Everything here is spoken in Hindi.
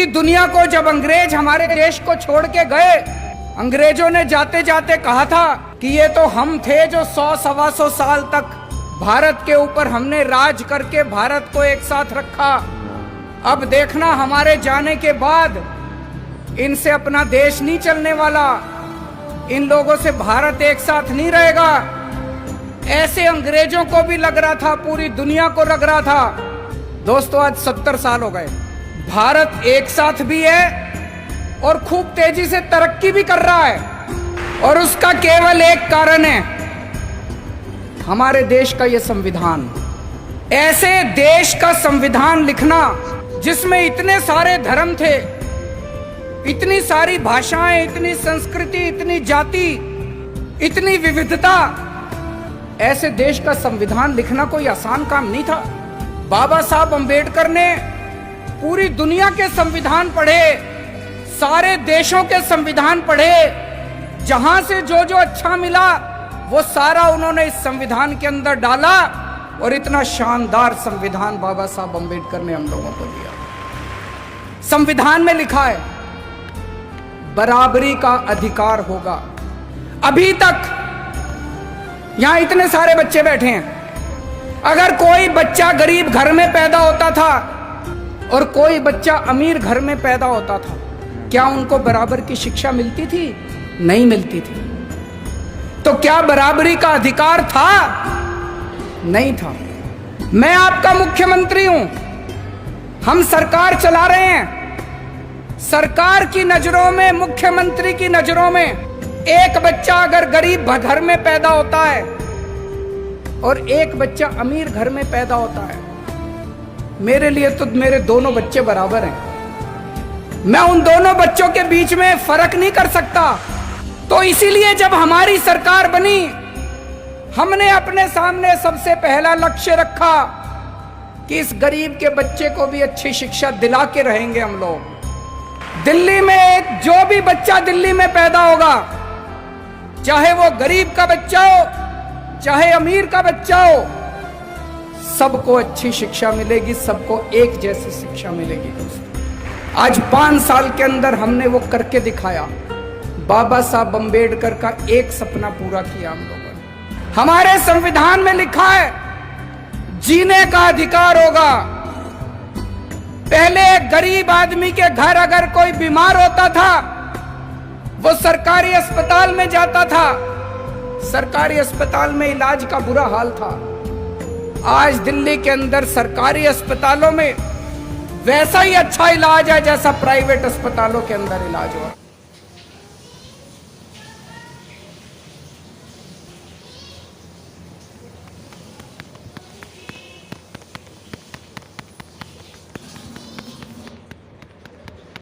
दुनिया को जब अंग्रेज हमारे देश को छोड़ के गए, अंग्रेजों ने जाते जाते कहा था कि ये तो हम थे जो 100-125 साल तक भारत के ऊपर हमने राज करके भारत को एक साथ रखा। अब देखना हमारे जाने के बाद इनसे अपना देश नहीं चलने वाला, इन लोगों से भारत एक साथ नहीं रहेगा। ऐसे अंग्रेजों को भी लग रहा था, पूरी दुनिया को लग रहा था। दोस्तों आज 70 साल हो गए, भारत एक साथ भी है और खूब तेजी से तरक्की भी कर रहा है, और उसका केवल एक कारण है, हमारे देश का ये संविधान। ऐसे देश का संविधान लिखना जिसमें इतने सारे धर्म थे, इतनी सारी भाषाएं, इतनी संस्कृति, इतनी जाति, इतनी विविधता, ऐसे देश का संविधान लिखना कोई आसान काम नहीं था। बाबा साहब अंबेडकर ने पूरी दुनिया के संविधान पढ़े, सारे देशों के संविधान पढ़े, जहां से जो जो अच्छा मिला वो सारा उन्होंने इस संविधान के अंदर डाला, और इतना शानदार संविधान बाबा साहब अंबेडकर ने हम लोगों को दिया। संविधान में लिखा है बराबरी का अधिकार होगा। अभी तक यहां इतने सारे बच्चे बैठे हैं, अगर कोई बच्चा गरीब घर में पैदा होता था और कोई बच्चा अमीर घर में पैदा होता था, क्या उनको बराबर की शिक्षा मिलती थी? नहीं मिलती थी। तो क्या बराबरी का अधिकार था? नहीं था। मैं आपका मुख्यमंत्री हूं, हम सरकार चला रहे हैं। सरकार की नजरों में, मुख्यमंत्री की नजरों में, एक बच्चा अगर गरीब घर में पैदा होता है और एक बच्चा अमीर घर में पैदा होता है, मेरे लिए तो मेरे दोनों बच्चे बराबर हैं। मैं उन दोनों बच्चों के बीच में फर्क नहीं कर सकता। तो इसीलिए जब हमारी सरकार बनी, हमने अपने सामने सबसे पहला लक्ष्य रखा कि इस गरीब के बच्चे को भी अच्छी शिक्षा दिला के रहेंगे हम लोग। दिल्ली में जो भी बच्चा दिल्ली में पैदा होगा, चाहे वो गरीब का बच्चा हो चाहे अमीर का बच्चा हो, सबको अच्छी शिक्षा मिलेगी, सबको एक जैसी शिक्षा मिलेगी। दोस्तों आज 5 साल के अंदर हमने वो करके दिखाया। बाबा साहब अंबेडकर का एक सपना पूरा किया हम लोगों ने। हमारे संविधान में लिखा है जीने का अधिकार होगा। पहले गरीब आदमी के घर अगर कोई बीमार होता था, वो सरकारी अस्पताल में जाता था, सरकारी अस्पताल में इलाज का बुरा हाल था। आज दिल्ली के अंदर सरकारी अस्पतालों में वैसा ही अच्छा इलाज है जैसा प्राइवेट अस्पतालों के अंदर इलाज हुआ।